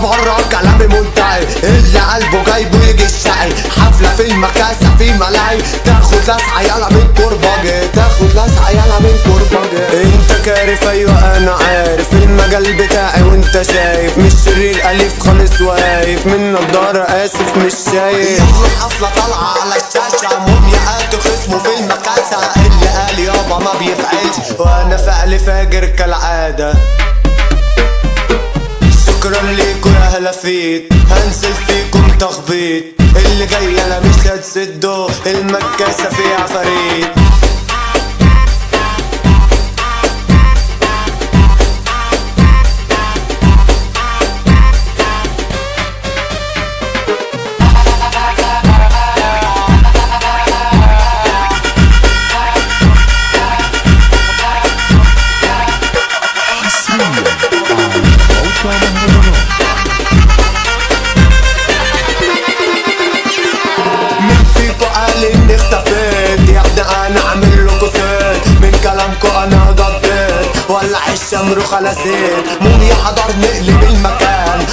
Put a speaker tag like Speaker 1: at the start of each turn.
Speaker 1: بره كلامي منتهي، اللي قلبه جايبه يجي الشقي. حفلة في المكاسة في ملاهي، تاخد لسعة يلا من كرباجي، تاخد لسعة يلا من كرباجي. انت كارف ايوه انا عارف المجال بتاعي وانت شايف، مش شرير اليف خالص واقف من نضارة اسف مش شايف. حفلة طالعة على الشاشة، مومياءات خصمه في المكاسة، اللي قال يابا ما بيفعلش وانا فعلي فاجر كالعادة. شكرا ليكوا يا هلافيت، هنزل فيكم تخبيط، اللي جاي انا مش هتسدو، المكاسة فيها عفاريت. مين فيكو قال اني اختفيت؟ يا ابني انا عامل لكو سيت، من كلامكو انا قضيت، ولع الشمر وخلاص. موميا حضر نقلب المكان.